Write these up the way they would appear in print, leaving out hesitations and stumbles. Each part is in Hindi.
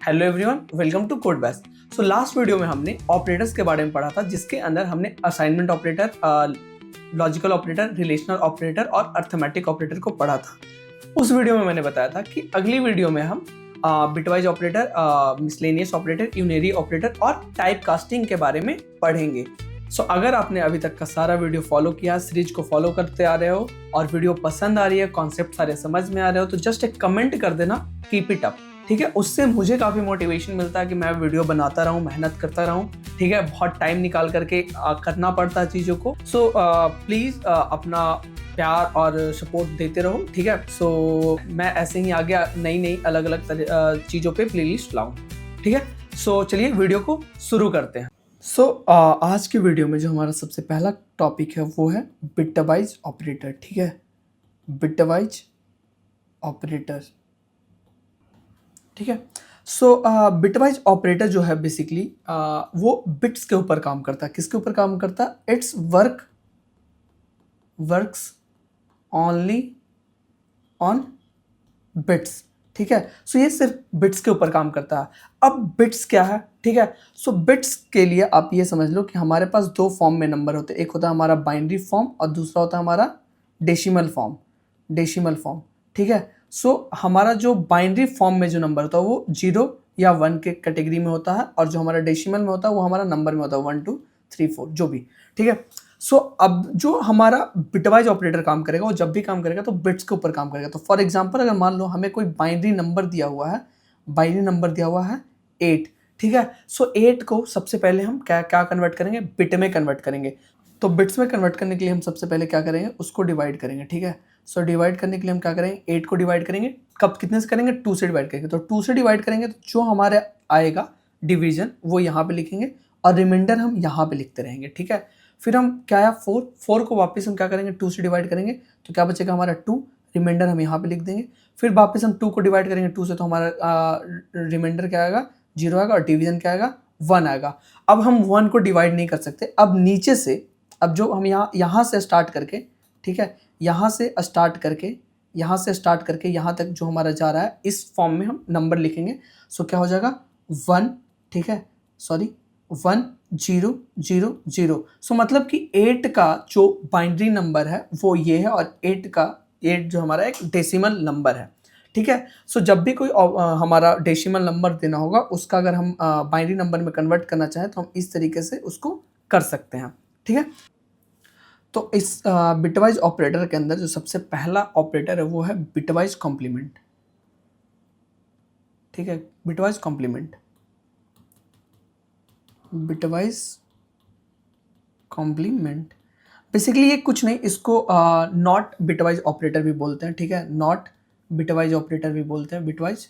Hello everyone, welcome to code base. So last video में हमने ऑपरेटर्स के बारे में पढ़ा था, जिसके अंदर हमने assignment operator, logical operator, relational operator और अर्थमेटिक ऑपरेटर को पढ़ा था। उस वीडियो में मैंने बताया था कि अगली वीडियो में हम bitwise operator, miscellaneous operator, unary operator और टाइप कास्टिंग के बारे में पढ़ेंगे। सो अगर आपने अभी तक का सारा वीडियो फॉलो किया, सीरीज को फॉलो करते आ रहे हो और वीडियो पसंद आ रही है, कॉन्सेप्ट सारे समझ में आ रहे हो, तो जस्ट एक कमेंट कर देना, कीप इट अप। ठीक है, उससे मुझे काफ़ी मोटिवेशन मिलता है कि मैं वीडियो बनाता रहूं, मेहनत करता रहूं। ठीक है, बहुत टाइम निकाल करके करना पड़ता है चीज़ों को। सो प्लीज़ अपना प्यार और सपोर्ट देते रहो। ठीक है, सो मैं ऐसे ही आगे नई नई अलग अलग चीज़ों पे प्लेलिस्ट लाऊं। ठीक है, सो चलिए वीडियो को शुरू करते हैं। सो आज के वीडियो में जो हमारा सबसे पहला टॉपिक है वो है बिटवाइज ऑपरेटर। ठीक है, बिटवाइज ऑपरेटर। ठीक है, सो बिटवाइज ऑपरेटर जो है बेसिकली वो बिट्स के ऊपर काम करता है। किसके ऊपर काम करता है? It's works only on bits. ठीक है, सो ये सिर्फ बिट्स के ऊपर काम करता है। अब बिट्स क्या है? ठीक है, सो बिट्स के लिए आप ये समझ लो कि हमारे पास दो फॉर्म में नंबर होते हैं। एक होता है हमारा बाइनरी फॉर्म और दूसरा होता है हमारा डेसिमल फॉर्म। ठीक है, सो हमारा जो बाइनरी फॉर्म में जो नंबर होता है वो 0 या 1 के कैटेगरी में होता है, और जो हमारा डेसिमल में होता है वो हमारा नंबर में होता है 1 2 3 4 जो भी। ठीक है, सो अब जो हमारा बिटवाइज ऑपरेटर काम करेगा वो जब भी काम करेगा तो बिट्स के ऊपर काम करेगा। तो फॉर एग्जांपल अगर मान लो हमें कोई बाइनरी नंबर दिया हुआ है 8। ठीक है, सो 8 को सबसे पहले हम क्या कन्वर्ट करेंगे? बिट में कन्वर्ट करेंगे। तो बिट्स में कन्वर्ट करने के लिए हम सबसे पहले क्या करेंगे? उसको डिवाइड करेंगे। ठीक है, सो डिवाइड करने के लिए हम क्या करेंगे? 8 को डिवाइड करेंगे। कब कितने से करेंगे? 2 से डिवाइड करेंगे। तो 2 से डिवाइड करेंगे तो जो हमारे आएगा डिवीजन वो यहाँ पे लिखेंगे और रिमाइंडर हम यहाँ पे लिखते रहेंगे। ठीक है, फिर हम क्या आया 4 को वापस हम क्या करेंगे? 2 से डिवाइड करेंगे तो क्या बचेगा हमारा 2, रिमाइंडर हम यहाँ पे लिख देंगे। फिर वापस हम 2 को डिवाइड करेंगे 2 से तो हमारा रिमाइंडर क्या आएगा? 0 आएगा और डिवीजन क्या आएगा? 1 आएगा। अब हम 1 को डिवाइड नहीं कर सकते। अब नीचे से अब जो हम यहाँ से स्टार्ट करके, ठीक है, यहाँ से स्टार्ट करके यहाँ तक जो हमारा जा रहा है इस फॉर्म में हम नंबर लिखेंगे। सो क्या हो जाएगा? 1, ठीक है, सॉरी 1 0 0 0। सो मतलब कि 8 का जो बाइनरी नंबर है वो ये है और 8 जो हमारा एक डेसिमल नंबर है। ठीक है, सो जब भी कोई हमारा डेसिमल नंबर देना होगा उसका अगर हम बाइनरी नंबर में कन्वर्ट करना चाहें तो हम इस तरीके से उसको कर सकते हैं। ठीक है, तो इस बिटवाइज ऑपरेटर के अंदर जो सबसे पहला ऑपरेटर है वो है बिटवाइज कॉम्प्लीमेंट। ठीक है, बिटवाइज कॉम्प्लीमेंट बेसिकली ये कुछ नहीं, इसको नॉट बिटवाइज ऑपरेटर भी बोलते हैं। ठीक है, नॉट बिटवाइज ऑपरेटर भी बोलते हैं, बिटवाइज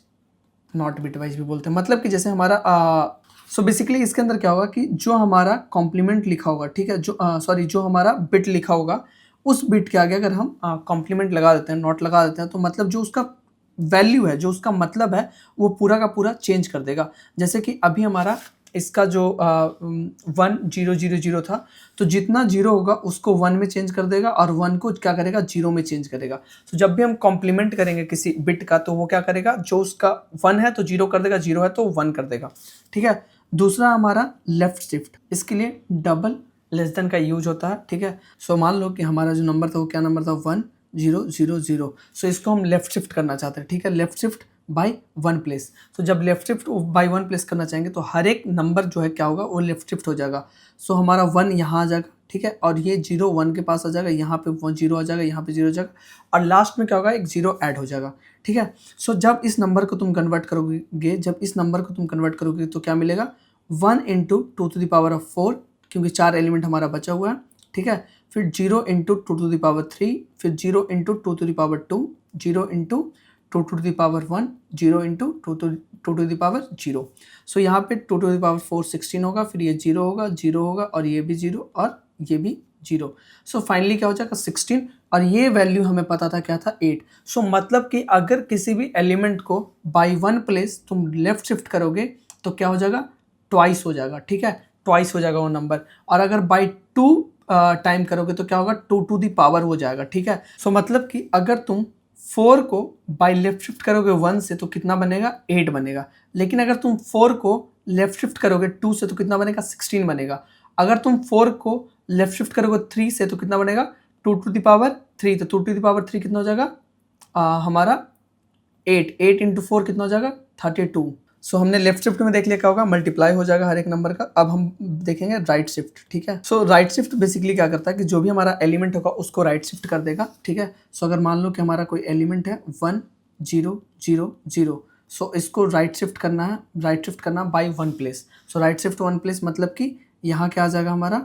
नॉट बिटवाइज भी बोलते हैं। मतलब कि जैसे हमारा सो बेसिकली इसके अंदर क्या होगा कि जो हमारा कॉम्प्लीमेंट लिखा होगा, ठीक है, जो हमारा बिट लिखा होगा उस बिट के आगे अगर हम कॉम्प्लीमेंट लगा देते हैं, नॉट लगा देते हैं, तो मतलब जो उसका वैल्यू है, जो उसका मतलब है वो पूरा का पूरा चेंज कर देगा। जैसे कि अभी हमारा इसका जो 1 0 0 0 था, तो जितना 0 होगा उसको 1 में चेंज कर देगा और 1 को क्या करेगा? 0 में चेंज करेगा। तो जब भी हम कॉम्प्लीमेंट करेंगे किसी बिट का तो वो क्या करेगा? जो उसका 1 है तो 0 कर देगा, 0 है तो 1 कर देगा। ठीक है, दूसरा हमारा लेफ्ट शिफ्ट, इसके लिए डबल लेस देन का यूज होता है। ठीक है, सो मान लो कि हमारा जो नंबर था वो क्या नंबर था? 1 0 0 0। सो इसको हम लेफ्ट शिफ्ट करना चाहते हैं। ठीक है, लेफ्ट शिफ्ट बाई 1 प्लेस। तो जब लेफ्ट शिफ्ट बाई 1 प्लेस करना चाहेंगे तो हर एक नंबर जो है क्या होगा? वो लेफ्ट शिफ्ट हो जाएगा। सो हमारा 1 यहाँ आ जाएगा। ठीक है, और ये 0 1 के पास आ जाएगा, यहाँ पे 0 आ जाएगा, यहाँ पे 0 आ जाएगा और लास्ट में क्या होगा? एक 0 ऐड हो जाएगा। ठीक है, सो जब इस नंबर को तुम कन्वर्ट करोगे तो क्या मिलेगा? 1 into 2 to the power of 4, क्योंकि 4 एलिमेंट हमारा बचा हुआ है। ठीक है, फिर 0 इंटू 2 टू द पावर 3, फिर 0 into 2 to the power 2, 0 into 2 to the power 1, 0 into 2 to the power 0। So यहाँ पे 2 टू द पावर 4 16 होगा, फिर ये 0 होगा और ये भी 0 और ये भी 0। सो फाइनली क्या हो जाएगा? 16, और ये वैल्यू हमें पता था क्या था? 8। सो मतलब कि अगर किसी भी एलिमेंट को बाई 1 प्लेस तुम लेफ्ट शिफ्ट करोगे तो क्या हो जाएगा? ट्वाइस हो जाएगा। ठीक है, ट्वाइस हो जाएगा वो नंबर। और अगर बाई 2 टाइम करोगे तो क्या होगा? 2 टू दी पावर हो जाएगा। ठीक है, सो मतलब कि अगर तुम 4 को बाय लेफ्ट शिफ्ट करोगे 1 से तो कितना बनेगा 8 बनेगा। लेकिन अगर तुम 4 को लेफ्ट शिफ्ट करोगे 2 से तो कितना बनेगा 16 बनेगा। अगर तुम 4 को लेफ्ट शिफ्ट करोगे 3 से तो कितना बनेगा 2 टू द पावर 3, तो 2 टू द पावर 3 कितना हो जाएगा हमारा 8 इंटू 4 कितना हो जाएगा 32। सो हमने लेफ्ट शिफ्ट में देख लिया क्या होगा, मल्टीप्लाई हो जाएगा हर एक नंबर का। अब हम देखेंगे राइट शिफ्ट, ठीक है। सो राइट शिफ्ट बेसिकली क्या करता है कि जो भी हमारा एलिमेंट होगा उसको राइट शिफ्ट कर देगा, ठीक है। सो अगर मान लो कि हमारा कोई एलिमेंट है 1 0 0 0, सो इसको राइट शिफ्ट करना है, राइट शिफ्ट करना by 1 place. So right shift 1 place मतलब कि यहाँ क्या आ जाएगा हमारा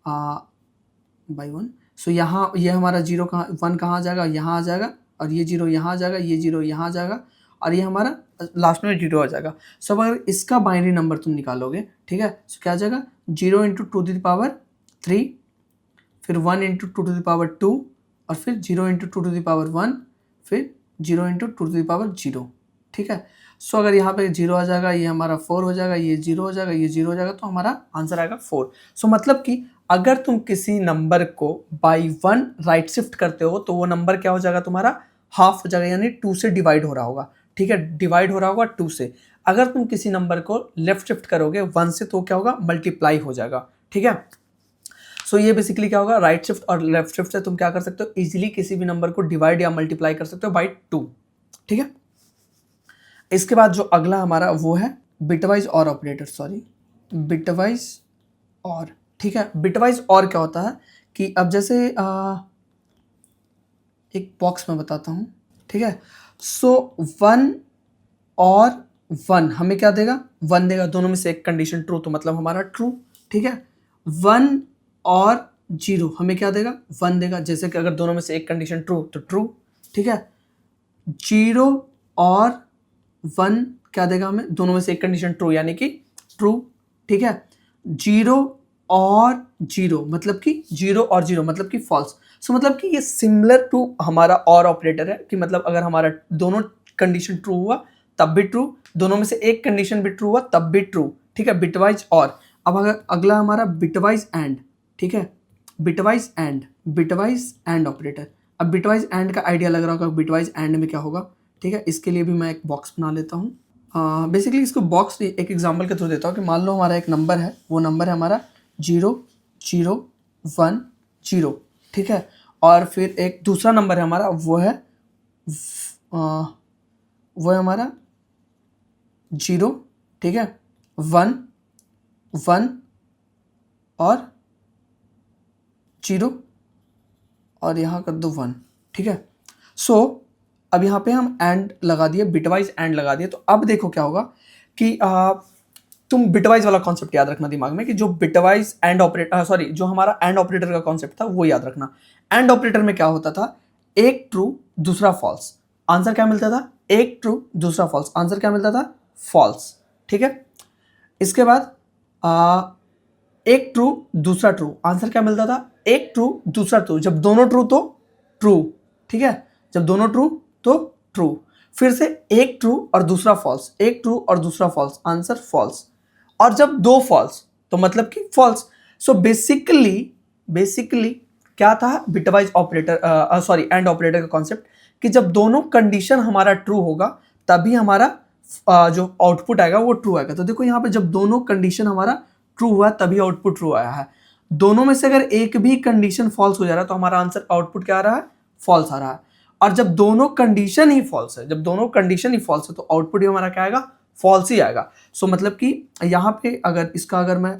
बाई 1। सो यहाँ ये हमारा 0 कहाँ 1 कहाँ आ जाएगा, यहाँ आ जाएगा, और ये 0 यहाँ आ जाएगा, ये 0 यहाँ आ जाएगा, और ये हमारा लास्ट में 0 आ जाएगा। सो अगर इसका बाइनरी नंबर तुम निकालोगे, ठीक है, सो क्या आ जाएगा 0 इंटू 2 टू द पावर 3, फिर 1 इंटू 2 टू द पावर 2, और फिर 0 इंटू 2 टू द पावर 1, फिर 0 इंटू 2 टू द पावर 0, ठीक है। सो अगर यहाँ पे 0 आ जाएगा, ये हमारा 4 हो जाएगा, ये 0 हो जाएगा, ये 0 हो जाएगा, तो हमारा आंसर आएगा 4। सो मतलब कि अगर तुम किसी नंबर को बाई 1 राइट शिफ्ट करते हो तो वो नंबर क्या हो जाएगा तुम्हारा हाफ हो जाएगा, यानी 2 से डिवाइड हो रहा होगा, ठीक है, डिवाइड हो रहा होगा 2 से। अगर तुम किसी नंबर को लेफ्ट शिफ्ट करोगे 1 से तो क्या होगा मल्टीप्लाई हो जाएगा, ठीक है। सो ये बेसिकली क्या होगा, राइट शिफ्ट और लेफ्ट शिफ्ट से तुम क्या कर सकते हो, इजीली किसी भी नंबर को डिवाइड या मल्टीप्लाई कर सकते हो बाई 2, ठीक है। इसके बाद जो अगला हमारा वो है बिटवाइज और ऑपरेटर, सॉरी बिटवाइज और, ठीक है। बिटवाइज और क्या होता है कि अब जैसे एक बॉक्स में बताता हूँ, ठीक है। सो 1 और 1 हमें क्या देगा 1 देगा, दोनों में से एक कंडीशन ट्रू, तो मतलब हमारा ट्रू, ठीक है। 1 और 0 हमें क्या देगा 1 देगा, जैसे कि अगर दोनों में से एक कंडीशन ट्रू तो ट्रू, ठीक है। 0 और 1 क्या देगा हमें, दोनों में से एक कंडीशन ट्रू यानी कि ट्रू, ठीक है। 0 और 0 मतलब कि 0 और 0 मतलब कि फॉल्स। सो मतलब कि ये सिमिलर टू हमारा और ऑपरेटर है कि मतलब अगर हमारा दोनों कंडीशन ट्रू हुआ तब भी ट्रू, दोनों में से एक कंडीशन भी ट्रू हुआ तब भी ट्रू, ठीक है, बिटवाइज और। अब अगर अगला हमारा बिटवाइज एंड, ठीक है, बिटवाइज एंड ऑपरेटर। अब बिटवाइज एंड का आइडिया लग रहा होगा बिटवाइज एंड में क्या होगा, ठीक है। इसके लिए भी मैं एक बॉक्स बना लेता हूँ। बेसिकली इसको बॉक्स एक एग्जांपल के थ्रू देता हूँ कि मान लो हमारा एक नंबर है, वो नंबर है हमारा 0 0 1 0, ठीक है। और फिर एक दूसरा नंबर है हमारा वो है हमारा 0, ठीक है, 1 1 और 0, और यहाँ कर दो 1, ठीक है। सो अब यहाँ पे हम एंड लगा दिए, बिटवाइज एंड लगा दिए। तो अब देखो क्या होगा कि तुम बिटवाइज वाला कॉन्सेप्ट याद रखना दिमाग में कि जो बिटवाइज एंड ऑपरेटर, सॉरी जो हमारा एंड ऑपरेटर का कॉन्सेप्ट था वो याद रखना। एंड ऑपरेटर में क्या होता था, एक ट्रू दूसरा फॉल्स, आंसर क्या मिलता था, एक ट्रू दूसरा फॉल्स, आंसर क्या मिलता था फॉल्स, ठीक है। इसके बाद एक ट्रू दूसरा ट्रू, आंसर क्या मिलता था, एक ट्रू दूसरा ट्रू, जब दोनों ट्रू तो ट्रू, ठीक है, जब दोनों ट्रू तो ट्रू। फिर से एक ट्रू और दूसरा फॉल्स, एक ट्रू और दूसरा फॉल्स, आंसर फॉल्स। और जब दो फॉल्स तो मतलब कि फॉल्स। सो बेसिकली क्या था bitwise operator, sorry and operator का कॉन्सेप्ट कि जब दोनों कंडीशन हमारा ट्रू होगा तभी हमारा जो आउटपुट आएगा वो ट्रू आएगा। तो देखो यहाँ पे जब दोनों कंडीशन हमारा ट्रू हुआ तभी आउटपुट ट्रू आया है। दोनों में से अगर एक भी कंडीशन फॉल्स हो जा रहा है तो हमारा आंसर आउटपुट क्या आ रहा है, फॉल्स आ रहा है। और जब दोनों कंडीशन ही फॉल्स है, जब दोनों कंडीशन ही फॉल्स है तो आउटपुट ही हमारा क्या आएगा, फॉल्स ही आएगा। सो मतलब कि यहाँ पे अगर इसका अगर मैं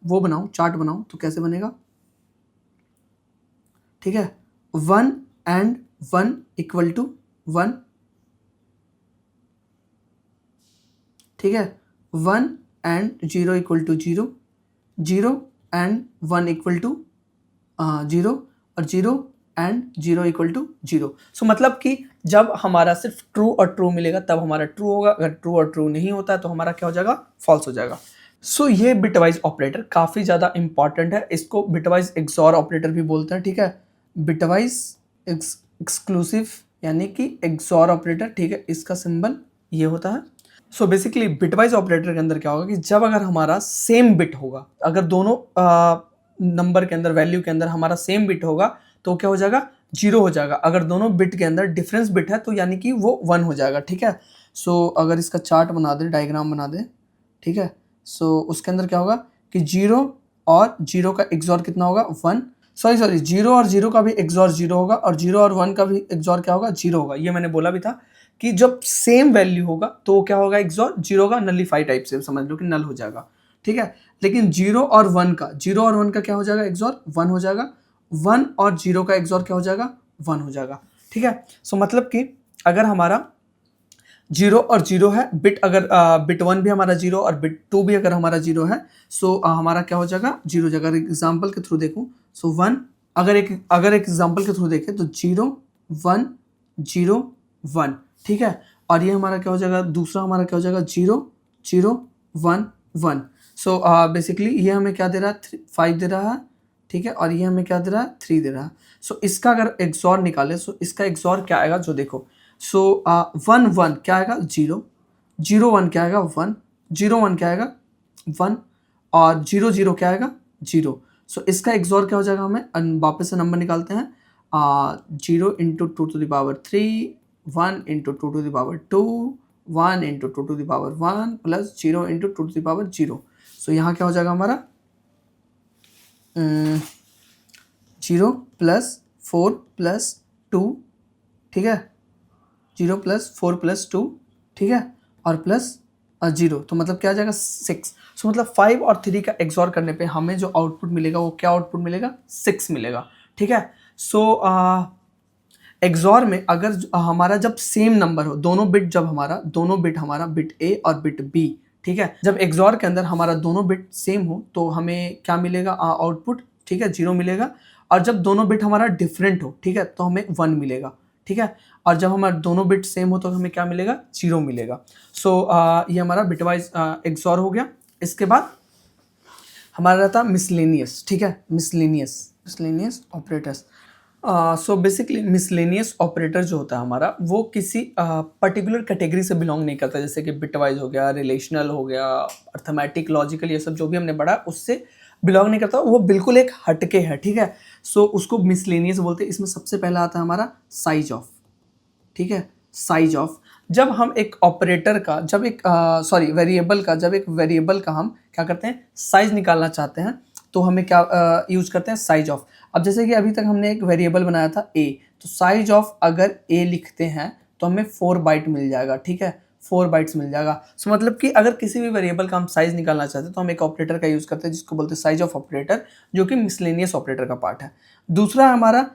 वो बनाऊं, चार्ट बनाऊं तो कैसे बनेगा, ठीक है, 1 एंड 1 इक्वल टू 1, ठीक है, 1 and 0 equal to 0, 0 and 1 equal to 0, और 0 एंड 0 इक्वल टू 0। सो मतलब कि जब हमारा सिर्फ ट्रू और ट्रू मिलेगा तब हमारा ट्रू होगा, अगर ट्रू और ट्रू नहीं होता है तो हमारा क्या हो जाएगा, फॉल्स हो जाएगा। सो ये बिटवाइज ऑपरेटर काफ़ी ज़्यादा इंपॉर्टेंट है, इसको बिटवाइज एक्सॉर ऑपरेटर भी बोलते हैं, ठीक है, बिटवाइज एक्सक्लूसिव यानी कि एक्सॉर ऑपरेटर, ठीक है, इसका सिंबल ये होता है। सो बेसिकली बिटवाइज ऑपरेटर के अंदर क्या होगा कि जब अगर हमारा सेम बिट होगा, अगर दोनों नंबर के अंदर वैल्यू के अंदर हमारा सेम बिट होगा तो क्या हो जाएगा, जीरो हो जाएगा। अगर दोनों बिट के अंदर डिफरेंस बिट है तो यानी कि वो 1 हो जाएगा, ठीक है। सो अगर इसका चार्ट बना दे, डायग्राम बना दे, ठीक है। सो उसके अंदर क्या होगा कि 0 और 0 का एक्सॉर कितना होगा 1, सॉरी 0 और 0 का भी एक्सॉर 0 होगा और 0 और 1 का भी एक्सॉर क्या होगा 0 होगा। ये मैंने बोला भी था कि जब सेम वैल्यू होगा तो क्या होगा एक्सॉर 0 का नलीफाई टाइप से समझ लो कि नल हो जाएगा, ठीक है। लेकिन 0 और 1 का क्या हो जाएगा एक्सॉर 1 हो जाएगा, 1 और 0 का एक्सॉर क्या हो जाएगा 1 हो जाएगा, ठीक है। सो मतलब कि अगर हमारा 0 और 0 है, बिट अगर बिट 1 भी हमारा 0 और बिट 2 भी अगर हमारा 0 है, सो हमारा क्या हो जाएगा 0 हो जाएगा। अगर एग्जाम्पल के थ्रू देखूं सो 1, अगर एक एग्जाम्पल के थ्रू देखें तो 0 1 0 1, ठीक है। और ये हमारा क्या हो जाएगा, दूसरा हमारा क्या हो जाएगा 0 0 1 1। सो बेसिकली ये हमें क्या दे रहा है 5 दे रहा है, ठीक है। और ये हमें क्या दे रहा है 3 दे रहा है। सो इसका अगर एक्सॉर निकाले सो इसका एक्सॉर क्या आएगा जो देखो, सो 1 1 क्या आएगा 0 0 1 क्या आएगा 1 0 1 क्या आएगा 1 और 0 0 क्या आएगा 0। सो इसका एक्सॉर क्या हो जाएगा, हमें वापस से नंबर निकालते हैं 0 into 2 to the power 3 1 into 2 to the power 2 1 into 2 to the power 1 plus 0 into 2 to the power 0। So यहाँ क्या हो जाएगा हमारा 0 प्लस 4 प्लस 2, ठीक है, 0 प्लस 4 प्लस 2, ठीक है, और प्लस 0, तो मतलब क्या आ जाएगा 6। सो मतलब 5 और 3 का एक्सॉर करने पे हमें जो आउटपुट मिलेगा वो क्या आउटपुट मिलेगा 6 मिलेगा, ठीक है। सो एक्सॉर में अगर हमारा जब सेम नंबर हो, दोनों बिट हमारा बिट ए और बिट बी, ठीक है, जब एक्सॉर के अंदर हमारा दोनों बिट सेम हो तो हमें क्या मिलेगा आउटपुट, ठीक है 0 मिलेगा। और जब दोनों बिट हमारा डिफरेंट हो, ठीक है, तो हमें 1 मिलेगा, ठीक है। और जब हमारे दोनों बिट सेम हो तो हमें क्या मिलेगा 0 मिलेगा। सो ये हमारा बिटवाइज एक्सॉर हो गया। इसके बाद हमारा रहता मिसलेनियस, ठीक है, miscellaneous operators. So basically miscellaneous operator जो होता है हमारा वो किसी पर्टिकुलर कैटेगरी से बिलोंग नहीं करता, जैसे कि बिटवाइज हो गया, रिलेशनल हो गया, अर्थमेटिक, लॉजिकल, ये सब जो भी हमने पढ़ा उससे बिलोंग नहीं करता, वो बिल्कुल एक हटके है, ठीक है। सो उसको मिसलेनियस बोलते हैं। इसमें सबसे पहला आता है हमारा साइज ऑफ, ठीक है, साइज ऑफ। जब हम एक ऑपरेटर का जब एक वेरिएबल का हम क्या करते हैं साइज निकालना चाहते हैं तो हमें क्या यूज करते हैं साइज ऑफ। अब जैसे कि अभी तक हमने एक वेरिएबल बनाया था ए, तो साइज ऑफ अगर ए लिखते हैं तो हमें 4 बाइट मिल जाएगा, ठीक है, 4 बाइट्स मिल जाएगा। सो मतलब कि अगर किसी भी वेरिएबल का हम साइज निकालना चाहते हैं तो हम एक ऑपरेटर का यूज करते हैं जिसको बोलते हैं साइज ऑफ ऑपरेटर, जो कि मिसलेनियस ऑपरेटर का पार्ट है। दूसरा हमारा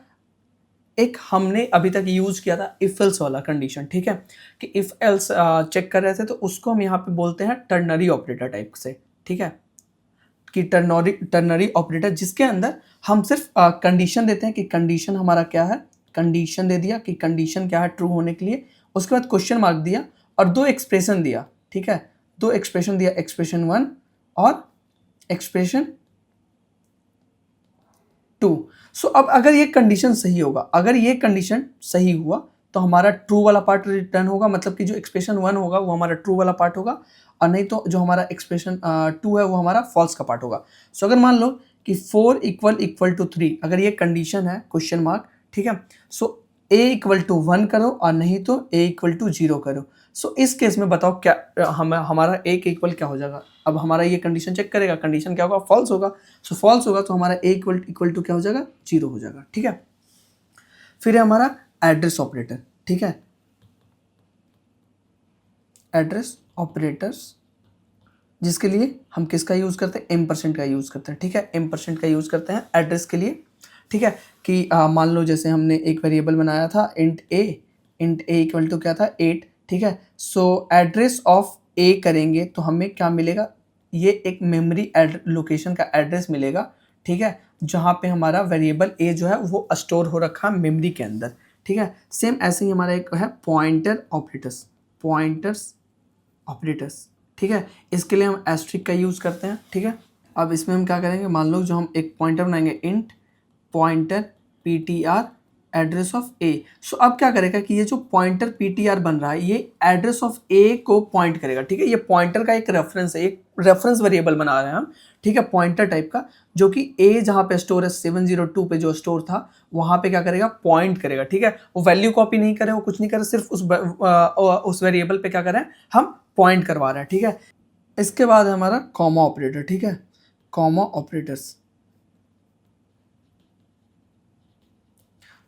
एक हमने अभी तक यूज किया था इफ एल्स वाला कंडीशन, ठीक है, कि इफ एल्स चेक कर रहे थे तो उसको हम यहाँ पे बोलते हैं टर्नरी ऑपरेटर टाइप से, ठीक है, कि टर्नरी ऑपरेटर जिसके अंदर हम सिर्फ कंडीशन देते हैं कि कंडीशन हमारा क्या है, कंडीशन दे दिया कि कंडीशन क्या है ट्रू होने के लिए, उसके बाद क्वेश्चन मार्क दिया और 2 एक्सप्रेशन दिया, ठीक है, 2 एक्सप्रेशन दिया, एक्सप्रेशन 1 और एक्सप्रेशन 2। सो अब अगर ये कंडीशन सही होगा, अगर ये कंडीशन सही हुआ तो हमारा ट्रू वाला पार्ट रिटर्न होगा, मतलब कि जो एक्सप्रेशन 1 होगा वो हमारा ट्रू वाला पार्ट होगा, और नहीं तो जो हमारा एक्सप्रेशन 2 है वो हमारा फॉल्स का पार्ट होगा। सो अगर मान लो कि 4 इक्वल टू 3, अगर ये कंडीशन है क्वेश्चन मार्क, ठीक है, सो a इक्वल टू 1 करो और नहीं तो a इक्वल टू 0 करो। सो इस केस में बताओ क्या हमारा a के इक्वल क्या हो जाएगा। अब हमारा ये कंडीशन चेक करेगा, कंडीशन क्या होगा फॉल्स होगा। सो फॉल्स होगा तो हमारा a इक्वल टू क्या हो जाएगा 0 हो जाएगा, ठीक है। फिर है हमारा एड्रेस ऑपरेटर, ठीक है, एड्रेस ऑपरेटर्स जिसके लिए हम किसका यूज़ करते हैं एम्परसेंट का यूज़ करते हैं, ठीक है, एम्परसेंट का यूज़ करते हैं एड्रेस के लिए, ठीक है। कि मान लो जैसे हमने एक वेरिएबल बनाया था इंट ए इक्वल टू क्या था 8, ठीक है। सो एड्रेस ऑफ ए करेंगे तो हमें क्या मिलेगा, ये एक मेमोरी लोकेशन का एड्रेस मिलेगा, ठीक है, जहाँ पे हमारा वेरिएबल ए जो है वो स्टोर हो रखा है मेमोरी के अंदर, ठीक है। सेम ऐसे ही हमारा एक है पॉइंटर ऑपरेटर्स, ठीक है, इसके लिए हम एस्ट्रिक का यूज़ करते हैं, ठीक है। अब इसमें हम क्या करेंगे, मान लो जो हम एक पॉइंटर बनाएंगे int pointer PTR address of a. So अब क्या करेगा कि ये जो पॉइंटर पीटीआर बन रहा है ये एड्रेस ऑफ ए को पॉइंट करेगा, ठीक है। ये पॉइंटर का एक रेफरेंस है, एक रेफरेंस वेरिएबल बना रहे हैं हम, ठीक है, पॉइंटर टाइप का, जो कि ए जहाँ पे स्टोर है 702 पे जो स्टोर था वहाँ पे क्या करेगा, पॉइंट करेगा, ठीक है। वो वैल्यू कॉपी नहीं करे, वो कुछ नहीं करे, सिर्फ उस वेरिएबल पे क्या कर रहे हैं हम, पॉइंट करवा रहे हैं, ठीक है। इसके बाद है हमारा कॉमा ऑपरेटर, ठीक है, कॉमा ऑपरेटर्स।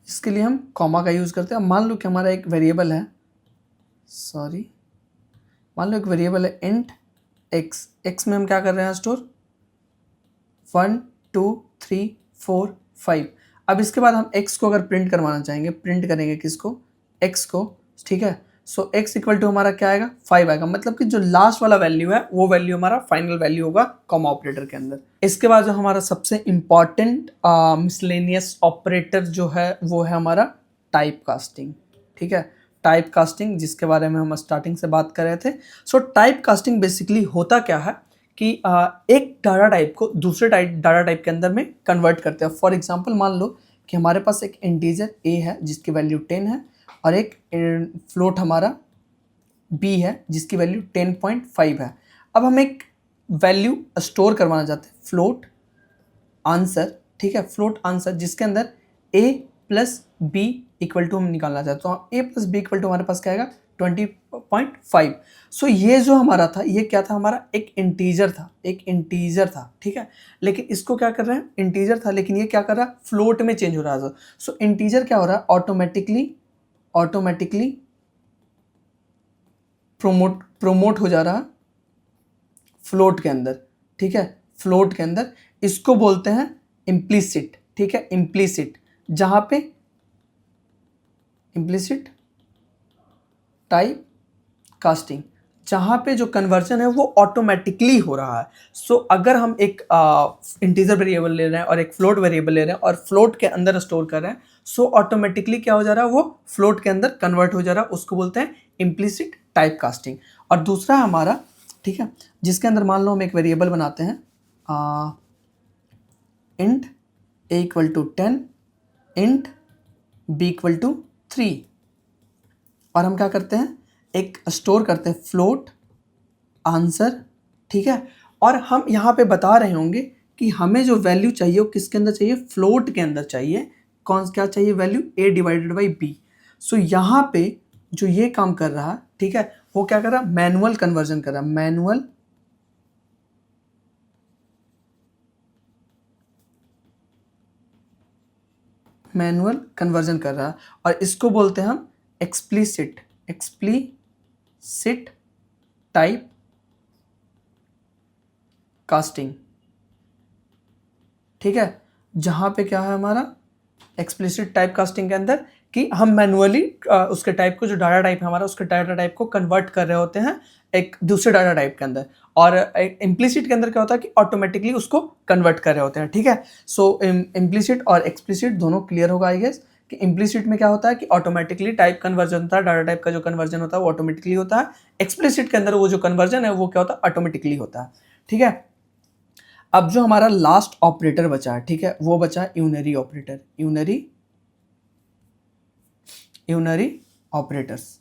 इसके लिए हम कॉमा का यूज़ करते हैं। मान लो कि हमारा एक वेरिएबल है, मान लो एक वेरिएबल है इंट एक्स, एक्स में हम क्या कर रहे हैं स्टोर 1 2 3 4 5। अब इसके बाद हम x को अगर प्रिंट करवाना चाहेंगे, प्रिंट करेंगे किसको, x को, ठीक है। सो x इक्वल टू हमारा क्या आएगा, 5 आएगा, मतलब कि जो लास्ट वाला वैल्यू है वो वैल्यू हमारा फाइनल वैल्यू होगा कॉमा ऑपरेटर के अंदर। इसके बाद जो हमारा सबसे इंपॉर्टेंट मिसलेनियस ऑपरेटर जो है वो है हमारा टाइप कास्टिंग, ठीक है, टाइप कास्टिंग, जिसके बारे में हम स्टार्टिंग से बात कर रहे थे। सो टाइप कास्टिंग बेसिकली होता क्या है कि एक डाटा टाइप को दूसरे डाटा टाइप के अंदर में कन्वर्ट करते हैं। फॉर एग्जांपल मान लो कि हमारे पास एक इंटीजर a है जिसकी वैल्यू 10 है, और एक फ्लोट हमारा b है जिसकी वैल्यू 10.5 है। अब हम एक वैल्यू स्टोर करवाना चाहते हैं, फ्लोट आंसर, ठीक है, फ्लोट आंसर, जिसके अंदर a plus B equal to हम निकालना चाहते हैं। तो a plus B equal to हमारे पास क्या आएगा 20.5। सो ये जो हमारा था ये क्या था, हमारा एक इंटीजर था, एक इंटीजर था, ठीक है। लेकिन इसको क्या कर रहे हैं, इंटीजर था लेकिन ये क्या कर रहा है, फ्लोट में चेंज हो रहा है। सो इंटीजर क्या हो रहा है, ऑटोमेटिकली प्रोमोट हो जा रहा है फ्लोट के अंदर, ठीक है, फ्लोट के अंदर। इसको बोलते हैं इम्प्लिसिट, ठीक है, इम्प्लिसिट, जहां पे इम्प्लिसिट टाइप कास्टिंग, जहाँ पे जो कन्वर्जन है वो ऑटोमेटिकली हो रहा है। सो अगर हम एक इंटीजर वेरिएबल ले रहे हैं और एक फ्लोट वेरिएबल ले रहे हैं और फ्लोट के अंदर स्टोर कर रहे हैं, सो ऑटोमेटिकली क्या हो जा रहा है, वो फ्लोट के अंदर कन्वर्ट हो जा रहा है, उसको बोलते हैं इम्प्लिसिट टाइप कास्टिंग। और दूसरा हमारा, ठीक है, जिसके अंदर मान लो हम एक वेरिएबल बनाते हैं int a equal to 10, int b equal to 3, और हम क्या करते हैं, एक स्टोर करते हैं फ्लोट आंसर, ठीक है। और हम यहाँ पे बता रहे होंगे कि हमें जो वैल्यू चाहिए वो किसके अंदर चाहिए, फ्लोट के अंदर चाहिए। कौन क्या चाहिए value, a divided by b। सो यहाँ पे जो ये काम कर रहा है, ठीक है, वो क्या कर रहा है, मैनुअल कन्वर्जन कर रहा है, मैनुअल कन्वर्जन कर रहा है, और इसको बोलते हैं हम एक्सप्लिसिट टाइप कास्टिंग, ठीक है। जहां पे क्या है हमारा एक्सप्लिसिट टाइप कास्टिंग के अंदर कि हम मैनुअली उसके टाइप को, जो डाटा टाइप है हमारा, उसके डाटा टाइप को कन्वर्ट कर रहे होते हैं एक दूसरे डाटा टाइप के अंदर, और इम्प्लिसिट के अंदर क्या होता है कि ऑटोमेटिकली उसको कन्वर्ट कर रहे होते हैं, ठीक है। सो इम्प्लिसिट और एक्सप्लिसिट दोनों क्लियर होगा आई गेस, कि इम्प्लिसिट में क्या होता है कि ऑटोमेटिकली टाइप कन्वर्जन होता है, डाटा टाइप का जो कन्वर्जन होता है वो ऑटोमेटिकली होता है। एक्सप्लिसिट के अंदर वो जो कन्वर्जन है वो क्या होता है, ऑटोमेटिकली होता है, ठीक है। अब जो हमारा लास्ट ऑपरेटर बचा है, ठीक है, वो बचा है unary operator, unary operators.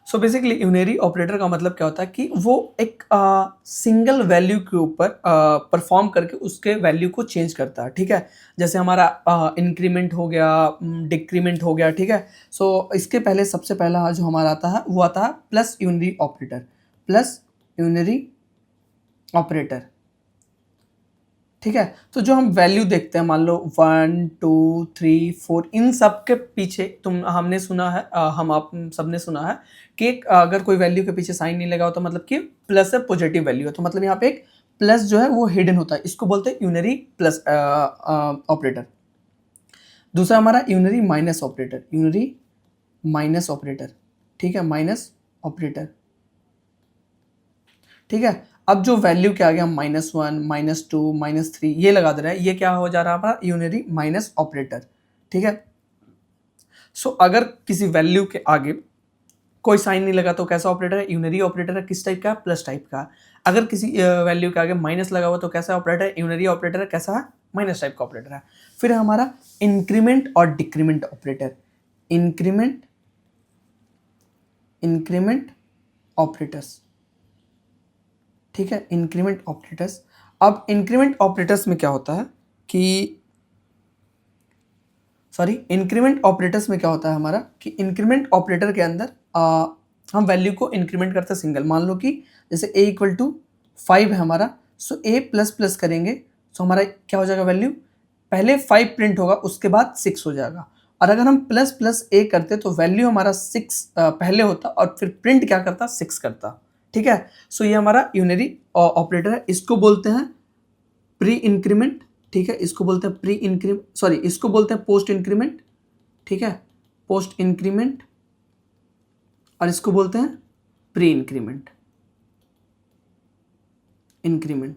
So basically unary operator का मतलब क्या होता है कि वो एक सिंगल वैल्यू के ऊपर परफॉर्म करके उसके वैल्यू को चेंज करता है, ठीक है। जैसे हमारा इंक्रीमेंट हो गया, डिक्रीमेंट हो गया, ठीक है। सो इसके पहले सबसे पहला जो हमारा आता है वो आता है प्लस यूनरी ऑपरेटर, ठीक है। तो जो हम वैल्यू देखते हैं, मान लो 1 2 3 4, इन सब के पीछे हमने सुना है, हम आप सबने सुना है कि अगर कोई वैल्यू के पीछे साइन नहीं लगा हो तो मतलब कि प्लस है, पॉजिटिव वैल्यू है, तो मतलब यहाँ पे एक प्लस जो है वो हिडन होता है, इसको बोलते हैं यूनरी प्लस ऑपरेटर। दूसरा हमारा यूनरी माइनस ऑपरेटर, ठीक है, माइनस ऑपरेटर, ठीक है। अब जो वैल्यू क्या आ गया, -1 -2 -3 ये लगा दे रहा है, ये क्या हो जा रहा है हमारा यूनरी माइनस ऑपरेटर, ठीक है। सो अगर किसी वैल्यू के आगे कोई साइन नहीं लगा तो कैसा ऑपरेटर है, यूनरी ऑपरेटर है, किस टाइप का, प्लस टाइप का। अगर किसी वैल्यू के आगे माइनस लगा हुआ तो कैसा ऑपरेटर है, यूनरी ऑपरेटर है, कैसा है, माइनस टाइप का ऑपरेटर है। फिर है हमारा इंक्रीमेंट और डिक्रीमेंट ऑपरेटर, इंक्रीमेंट ऑपरेटर्स, ठीक है, इंक्रीमेंट ऑपरेटर्स। अब इंक्रीमेंट ऑपरेटर्स में क्या होता है कि इंक्रीमेंट ऑपरेटर्स में क्या होता है हमारा कि इंक्रीमेंट ऑपरेटर के अंदर हम वैल्यू को इंक्रीमेंट करते हैं सिंगल। मान लो कि जैसे a इक्वल टू 5 है हमारा, सो a प्लस प्लस करेंगे तो हमारा क्या हो जाएगा, वैल्यू पहले 5 प्रिंट होगा उसके बाद 6 हो जाएगा। और अगर हम प्लस प्लस a करते तो वैल्यू हमारा 6 पहले होता और फिर प्रिंट क्या करता, 6 करता, ठीक है। सो ये हमारा यूनरी ऑपरेटर है, इसको बोलते हैं प्री इंक्रीमेंट, ठीक है, इसको बोलते हैं प्री इंक्रीमेंट, सॉरी इसको बोलते हैं पोस्ट इंक्रीमेंट, ठीक है, पोस्ट इंक्रीमेंट, और इसको बोलते हैं प्री इंक्रीमेंट,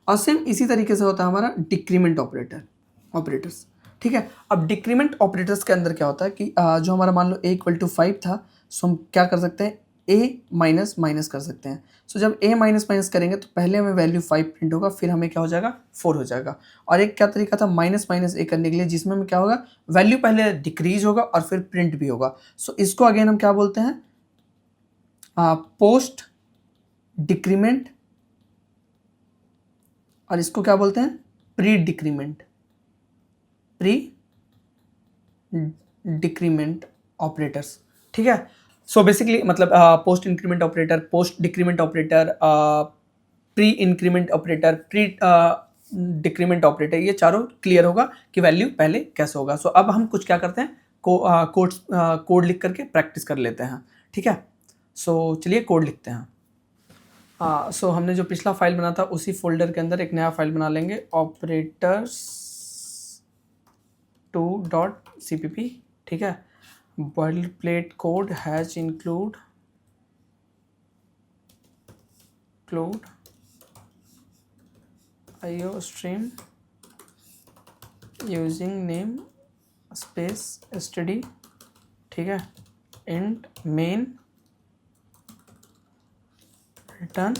और सेम इसी तरीके से होता है हमारा डिक्रीमेंट ऑपरेटर्स, ठीक है। अब डिक्रीमेंट ऑपरेटर्स के अंदर क्या होता है कि जो हमारा मान लो a इक्वल टू 5 था, सो हम क्या कर सकते हैं, a माइनस माइनस कर सकते हैं। सो जब a माइनस माइनस करेंगे तो पहले हमें वैल्यू 5 प्रिंट होगा, फिर हमें क्या हो जाएगा, 4 हो जाएगा। और एक क्या तरीका था माइनस माइनस a करने के लिए, जिसमें हमें क्या होगा, वैल्यू पहले डिक्रीज होगा और फिर प्रिंट भी होगा। सो इसको अगेन हम क्या बोलते हैं, पोस्ट डिक्रीमेंट, और इसको क्या बोलते हैं, प्री डिक्रीमेंट ऑपरेटर्स, ठीक है। सो बेसिकली मतलब post increment operator, post decrement operator, pre increment operator, pre decrement operator, ये चारों क्लियर होगा कि वैल्यू पहले कैसे होगा। सो अब हम कुछ क्या करते हैं, कोड लिख करके प्रैक्टिस कर लेते हैं, ठीक है। सो चलिए कोड लिखते हैं। सो हमने जो पिछला फाइल बना था उसी फोल्डर के अंदर एक नया फाइल बना लेंगे, operators2.cpp, ठीक है। boilerplate code has include iostream using name space std, ठीक है, int main रिटर्न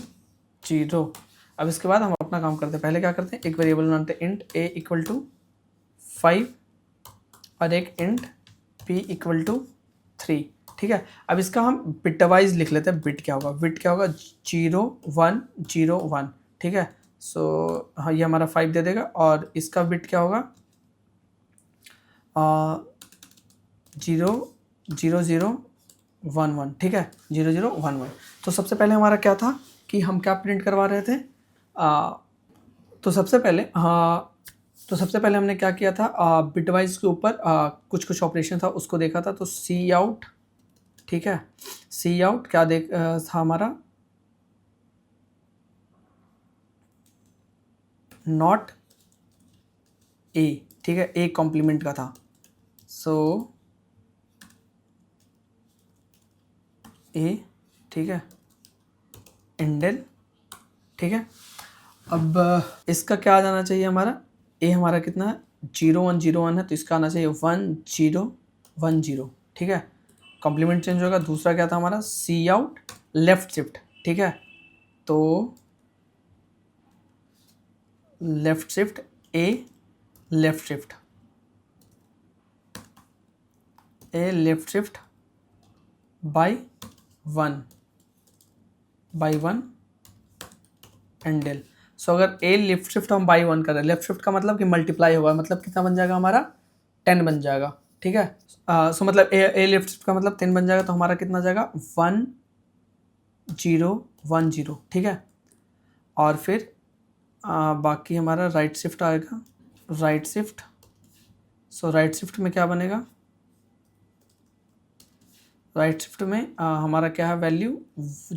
0। अब इसके बाद हम अपना काम करते हैं। पहले क्या करते हैं, एक वेरिएबल बनाते हैं इंट a इक्वल टू 5 और एक इंट p इक्वल टू 3, ठीक है। अब इसका हम बिट वाइज लिख लेते हैं, बिट क्या होगा, 0 1 0 1, ठीक है। सो हाँ, ये हमारा 5 दे देगा, और इसका बिट क्या होगा, 0 0 0 1 1, ठीक है, 0 0 1 1। तो सबसे पहले हमारा क्या था कि हम क्या प्रिंट करवा रहे थे, तो सबसे पहले हमने क्या किया था, बिटवाइज के ऊपर कुछ ऑपरेशन था उसको देखा था। तो सी आउट, ठीक है, सी आउट क्या था हमारा, नॉट ए, ठीक है, ए कॉम्प्लीमेंट का था। सो ए, ठीक है, इंडेल, ठीक है। अब इसका क्या आ जाना चाहिए, हमारा ए हमारा कितना है, 0 1 0 1 है, तो इसका आना चाहिए 1 0 1 0, ठीक है, कॉम्प्लीमेंट चेंज होगा। दूसरा क्या था हमारा, सी आउट लेफ्ट शिफ्ट, ठीक है, तो left shift a left shift by 1 एंडल। सो अगर ए लेफ्ट शिफ्ट हम बाई 1 कर रहे हैं, लेफ्ट शिफ्ट का मतलब कि मल्टीप्लाई होगा, मतलब कितना बन जाएगा हमारा, 10 बन जाएगा, ठीक है। सो मतलब ए लेफ्ट शिफ्ट का मतलब 10 बन जाएगा, तो हमारा कितना जाएगा, 1 0 1 0, ठीक है। और फिर बाकी हमारा राइट शिफ्ट आएगा, राइट शिफ्ट। सो राइट शिफ्ट में क्या बनेगा, राइट शिफ्ट में हमारा क्या है, वैल्यू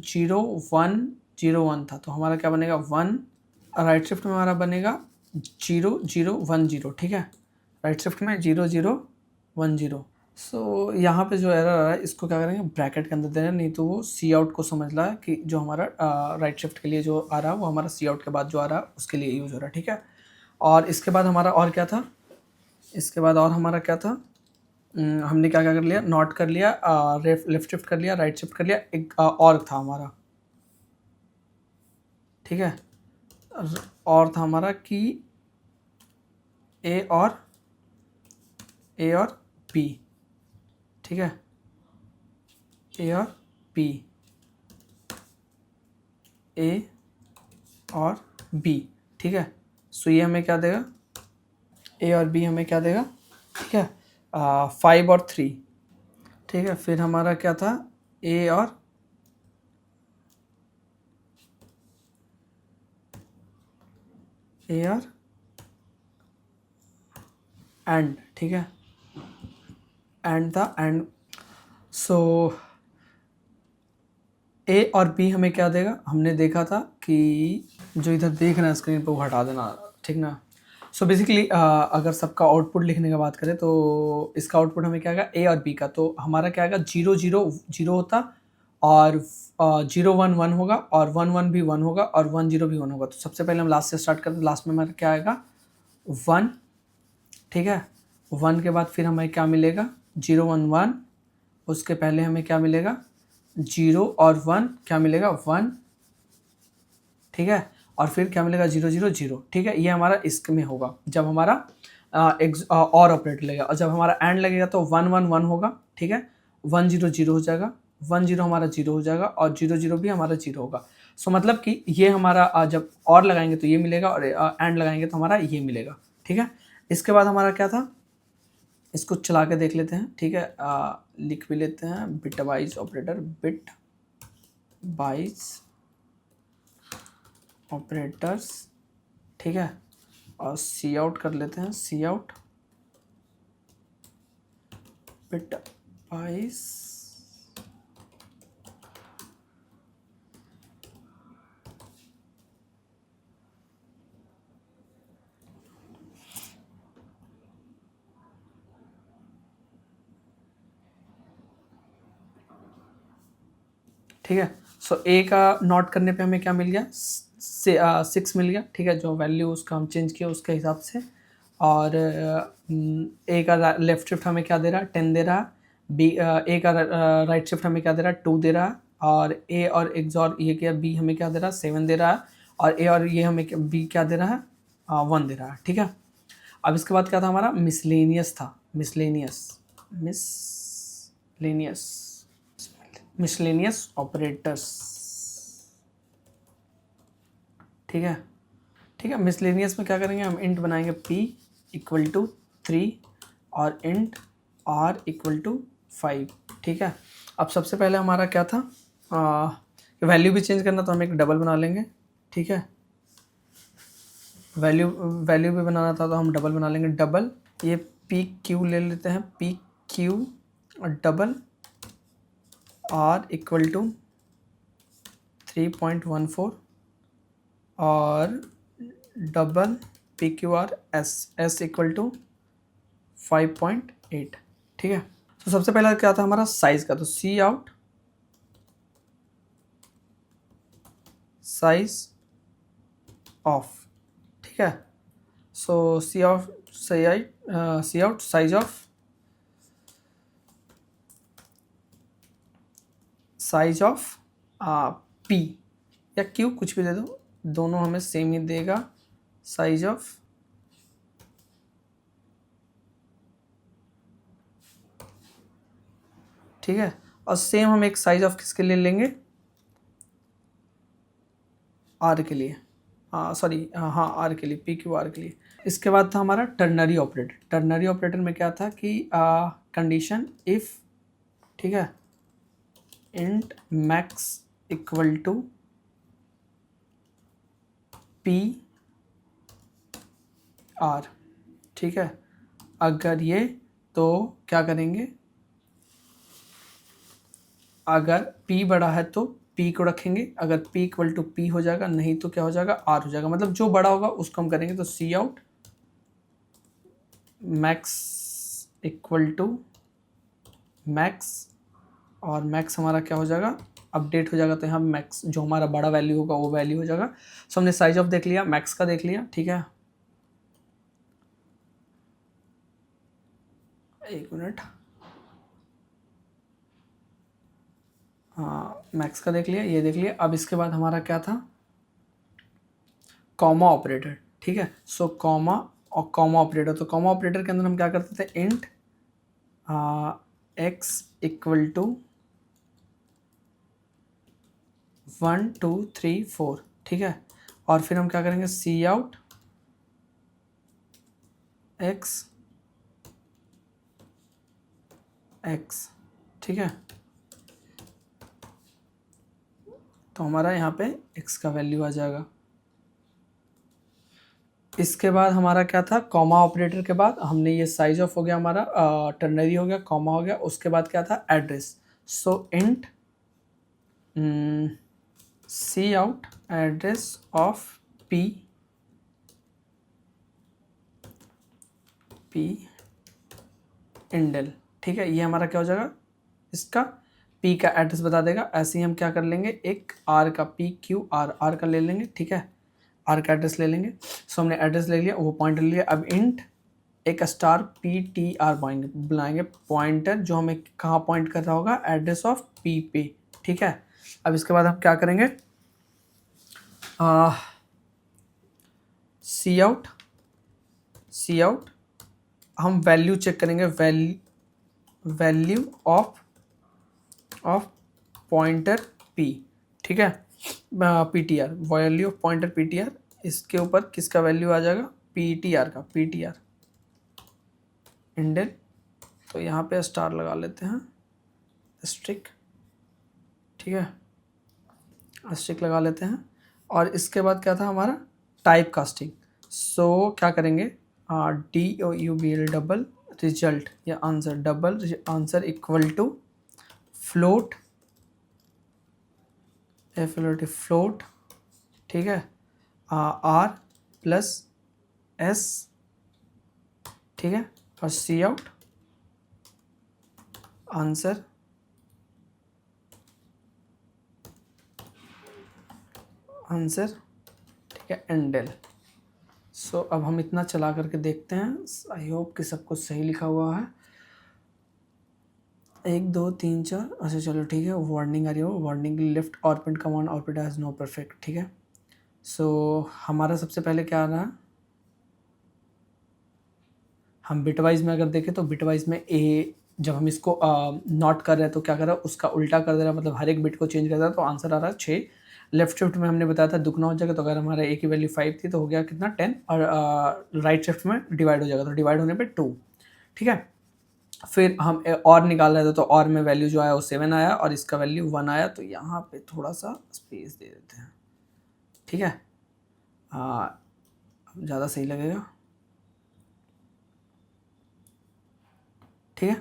0 1 0 1 था, तो हमारा क्या बनेगा 1, राइट शिफ्ट में हमारा बनेगा 0 0 1 0, ठीक है, राइट शिफ्ट में 0 0 1 0। सो यहाँ पे जो एरर आ रहा है इसको क्या करेंगे, ब्रैकेट के अंदर देना, नहीं तो वो सी आउट को समझ रहा है कि जो हमारा राइट शिफ्ट के लिए जो आ रहा है वो हमारा सी आउट के बाद जो आ रहा है उसके लिए यूज़ हो रहा है, ठीक है। और इसके बाद हमारा और क्या था, इसके बाद और हमारा क्या था, हमने क्या क्या कर लिया, नॉट कर लिया, लेफ्ट शिफ्ट कर लिया, राइट शिफ्ट कर लिया, एक और था हमारा, ठीक है, और था हमारा कि ए और बी, ठीक है, ए और बी, ए और बी, ठीक है। सो ये हमें क्या देगा, ए और बी हमें क्या देगा, ठीक है, 5 और 3, ठीक है। फिर हमारा क्या था, ए और एंड, ठीक है, एंड था एंड। सो ए और बी हमें क्या देगा, हमने देखा था कि जो इधर देख रहे हैं स्क्रीन पर वो हटा देना, ठीक ना। सो बेसिकली अगर सबका आउटपुट लिखने की बात करें तो इसका आउटपुट हमें क्या आएगा, ए और बी का, तो हमारा क्या आएगा, 0 0 0 होता, और 0 1 1 होगा, और 1 1 भी 1 होगा, और 1 0 भी 1 होगा। तो सबसे पहले हम लास्ट से स्टार्ट करते हैं, लास्ट में हमारा क्या आएगा, 1, ठीक है। 1 के बाद फिर हमें क्या मिलेगा, 0 1 1, उसके पहले हमें क्या मिलेगा, 0 और 1 क्या मिलेगा, 1, ठीक है, और फिर क्या मिलेगा, 0 0 0, ठीक है। ये हमारा इसमें होगा जब हमारा और ऑपरेटर लगेगा, और जब हमारा एंड लगेगा तो 1 1 1 होगा, ठीक है, 1 0 0 हो जाएगा, 1 0 हमारा 0 हो जाएगा, और 0 0 भी हमारा 0 होगा। सो मतलब कि ये हमारा जब और लगाएंगे तो ये मिलेगा, और एंड लगाएंगे तो हमारा ये मिलेगा, ठीक है। इसके बाद हमारा क्या था, इसको चला के देख लेते हैं, ठीक है, लिख भी लेते हैं, bit wise operator, bit wise operators, ठीक है, और सी आउट कर लेते हैं, सी आउट बिट वाइज, ठीक है। सो ए का नोट करने पे हमें क्या मिल गया, 6 मिल गया, ठीक है, जो वैल्यू उसका हम चेंज किया उसके हिसाब से। और ए का लेफ्ट शिफ्ट हमें क्या दे रहा है, 10 दे रहा है, बी ए का राइट शिफ्ट हमें क्या दे रहा है, 2 दे रहा है, और ए और एक्सॉर ये क्या, बी हमें क्या दे रहा है, 7 दे रहा है, और ए और ये हमें बी क्या दे रहा है, 1 दे रहा है, ठीक है। अब इसके बाद क्या था हमारा, मिसलेनियस था, मिसलेनियस ऑपरेटर्स, ठीक है, ठीक है। मिसलेनियस में क्या करेंगे, हम इंट बनाएंगे p इक्वल टू 3 और इंट r इक्वल टू 5, ठीक है। अब सबसे पहले हमारा क्या था, वैल्यू भी चेंज करना, तो हम एक डबल बना लेंगे, ठीक है। वैल्यू भी बनाना था तो हम डबल बना लेंगे, डबल, ये पी क्यू ले लेते हैं, पी क्यू और डबल r इक्वल टू 3.14 और double P Q R S equal to 5.8, ठीक है। तो सबसे पहला क्या था हमारा, साइज का, तो सी आउट साइज ऑफ, ठीक है। सो सी आउट साइज ऑफ पी या क्यू, कुछ भी दे दो, दोनों हमें सेम ही देगा, साइज ऑफ ठीक है। और सेम हम एक साइज ऑफ किसके लिए लेंगे, आर के लिए, सॉरी हाँ आर के लिए, पी क्यू आर के लिए। इसके बाद था हमारा टर्नरी ऑपरेटर, टर्नरी ऑपरेटर में क्या था कि कंडीशन इफ, ठीक है, int max equal to P R, ठीक है। अगर ये, तो क्या करेंगे, अगर p बड़ा है तो p को रखेंगे, अगर p इक्वल टू p हो जाएगा, नहीं तो क्या हो जाएगा, r हो जाएगा, मतलब जो बड़ा होगा उसको हम करेंगे। तो cout max equal to max, और मैक्स हमारा क्या हो जाएगा, अपडेट हो जाएगा, तो यहाँ मैक्स जो हमारा बड़ा वैल्यू होगा वो वैल्यू हो जाएगा। सो हमने साइज ऑफ देख लिया, मैक्स का देख लिया, ठीक है। एक मिनट, हाँ मैक्स का देख लिया, ये देख लिया। अब इसके बाद हमारा क्या था, कॉमा ऑपरेटर, ठीक है। सो कॉमा और कॉमा ऑपरेटर, तो कॉमा ऑपरेटर के अंदर हम क्या करते थे, इंट x इक्वल टू 1 2 3 4, ठीक है। और फिर हम क्या करेंगे, सी आउट x x, ठीक है। तो हमारा यहाँ पे x का वैल्यू आ जाएगा। इसके बाद हमारा क्या था, कॉमा ऑपरेटर के बाद हमने ये साइज ऑफ हो गया हमारा, टर्नरी हो गया, कॉमा हो गया, उसके बाद क्या था, address. So int cout address of P इंडेल, ठीक है। ये हमारा क्या हो जाएगा, इसका पी का एड्रेस बता देगा। ऐसे ही हम क्या कर लेंगे, एक आर का पी क्यू आर का ले लेंगे, ठीक है, आर का एड्रेस ले लेंगे। सो हमने एड्रेस ले लिया, वो पॉइंटर ले लिया। अब इंट एक स्टार पी टी आर बुलाएंगे, पॉइंटर जो हमें कहाँ पॉइंट कर रहा होगा, एड्रेस ऑफ पी पे, ठीक है। अब इसके बाद हम क्या करेंगे, सी आउट हम वैल्यू चेक करेंगे, वैल्यू ऑफ पॉइंटर पी, ठीक है, P T R, value of pointer P T R. इसके ऊपर किसका वैल्यू आ जाएगा, पी टी आर का, पी टी आर इंडेल। तो यहाँ पे स्टार लगा लेते हैं, स्ट्रिक, ठीक है, स्ट्रिक लगा लेते हैं। और इसके बाद क्या था हमारा, टाइप कास्टिंग। सो क्या करेंगे, DOUBL रिजल्ट या answer, double answer equal to float, float, ठीक है, R प्लस S, ठीक है, और सी आउट आंसर ठीक है, एंडल। सो अब हम इतना चला करके देखते हैं, आई होप कि सब कुछ सही लिखा हुआ है। 1 2 3 4, अच्छा चलो ठीक है, वार्निंग आ रही हो, warning left orbit command orbit has no perfect, ठीक है। सो हमारा सबसे पहले क्या आ रहा है, हम बिटवाइज में अगर देखें तो बिटवाइज में ए, जब हम इसको नॉट कर रहे हैं तो क्या कर रहा है, उसका उल्टा कर दे रहा है, मतलब हर एक बिट को चेंज कर रहा है। तो आंसर आ रहा है 6। लेफ्ट शिफ्ट में हमने बताया था दुगना हो जाएगा, तो अगर हमारा ए की वैल्यू 5 थी तो हो गया कितना, 10। और राइट शिफ्ट में डिवाइड हो जाएगा, तो डिवाइड होने पे 2, ठीक है। फिर हम और निकाल रहे थे, तो और में वैल्यू जो आया वो 7 आया और इसका वैल्यू 1 आया। तो यहाँ पे थोड़ा सा स्पेस दे देते हैं, ठीक है, ज़्यादा सही लगेगा, ठीक है,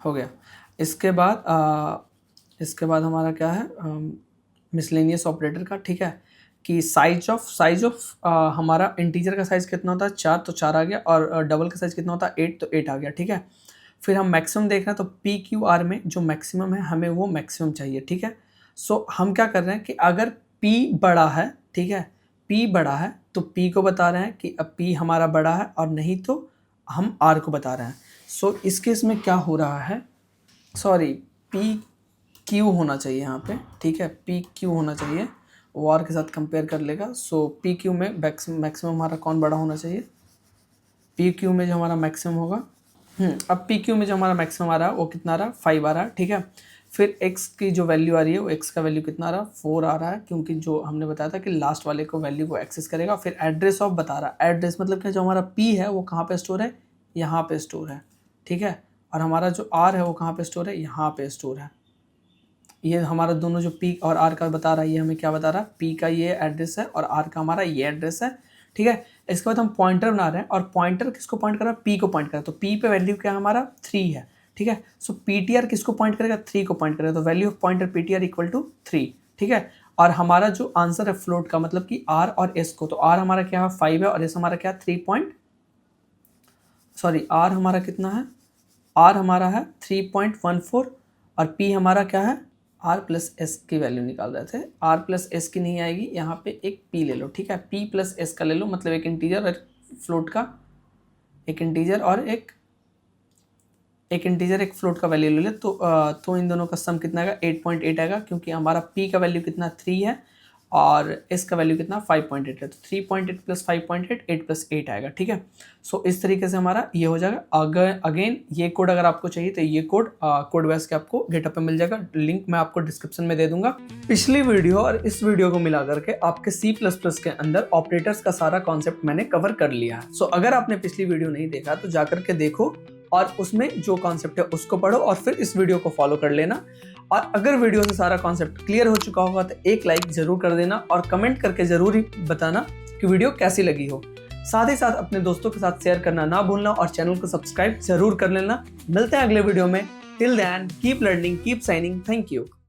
हो गया। इसके बाद हमारा क्या है, मिसलेनियस ऑपरेटर का, ठीक है, कि साइज ऑफ हमारा इंटीजर का साइज़ कितना होता है, 4, तो 4 आ गया। और डबल का साइज़ कितना होता है, 8, तो 8 आ गया, ठीक है। फिर हम मैक्सिमम देख रहे हैं, तो पी क्यू आर में जो मैक्सिमम है हमें वो मैक्सिमम चाहिए, ठीक है। सो हम क्या कर रहे हैं कि अगर पी बड़ा है, ठीक है, पी बड़ा है तो पी को बता रहे हैं कि अब पी हमारा बड़ा है, और नहीं तो हम आर को बता रहे हैं। सो इस केस में क्या हो रहा है, सॉरी, पी क्यू होना चाहिए यहाँ पे, ठीक है, पी क्यू होना चाहिए, वो आर के साथ कंपेयर कर लेगा। सो पी क्यू में मैक्सिमम हमारा कौन बड़ा होना चाहिए, पी क्यू में जो हमारा मैक्सिमम होगा, अब पी क्यू में जो हमारा मैक्सिमम आ रहा है वो कितना आ रहा है, 5 आ रहा है, ठीक है। फिर x की जो वैल्यू आ रही है वो x का वैल्यू कितना आ रहा है, 4 आ रहा है, क्योंकि जो हमने बताया था कि लास्ट वाले को वैल्यू को एक्सेस करेगा। फिर एड्रेस ऑफ बता रहा है, एड्रेस मतलब क्या, जो हमारा p है वो कहाँ पे स्टोर है, यहाँ पे स्टोर है, ठीक है। और हमारा जो r है वो कहाँ पे स्टोर है, यहाँ पे स्टोर है। ये हमारा दोनों जो p और r का बता रहा है, ये हमें क्या बता रहा है, p का ये एड्रेस है और r का हमारा ये एड्रेस है, ठीक है। इसके बाद हम पॉइंटर बना रहे हैं, और पॉइंटर किसको पॉइंट कर रहा है, p को पॉइंट कर रहा है। तो p पे वैल्यू क्या है हमारा, 3 है, ठीक है। सो ptr किसको पॉइंट करेगा, 3 को पॉइंट करेगा, तो value of pointer ptr equal to 3, ठीक है। और हमारा जो आंसर है फ्लोट का, मतलब कि r और s को, तो r हमारा क्या है, 5 है, और s हमारा क्या है, 3 r हमारा कितना है, r हमारा है 3.14, और p हमारा क्या है, r प्लस एस की वैल्यू निकाल रहे थे, r प्लस एस की नहीं आएगी, यहाँ पे एक p ले लो, ठीक है, p प्लस एस का ले लो, मतलब एक इंटीजर और फ्लोट का, एक इंटीजर और एक इंटीजर एक फ्लोट का वैल्यू ले ले। तो इन दोनों का सम कितना आएगा, 8.8 आएगा, क्योंकि हमारा p का वैल्यू कितना 3 है और इसका वैल्यू कितना 5.8 है, तो 3.8 प्लस 5.8 8 प्लस 8 आएगा। ठीक है, सो इस तरीके से हमारा ये हो जाएगा। अगेन ये कोड अगर आपको चाहिए तो ये कोड बेस के आपको गिटहब पे मिल जाएगा, लिंक मैं आपको डिस्क्रिप्शन में दे दूंगा। पिछली वीडियो और इस वीडियो को मिला करके आपके C++ के अंदर ऑपरेटर्स का सारा कॉन्सेप्ट मैंने कवर कर लिया है। सो अगर आपने पिछली वीडियो नहीं देखा तो जाकर के देखो और उसमें जो कॉन्सेप्ट है उसको पढ़ो और फिर इस वीडियो को फॉलो कर लेना। और अगर वीडियो से सारा कॉन्सेप्ट क्लियर हो चुका होगा तो एक लाइक जरूर कर देना और कमेंट करके जरूर ही बताना कि वीडियो कैसी लगी हो। साथ ही साथ अपने दोस्तों के साथ शेयर करना ना भूलना और चैनल को सब्सक्राइब जरूर कर लेना। मिलते हैं अगले वीडियो में। Till then keep learning, keep shining. Thank you.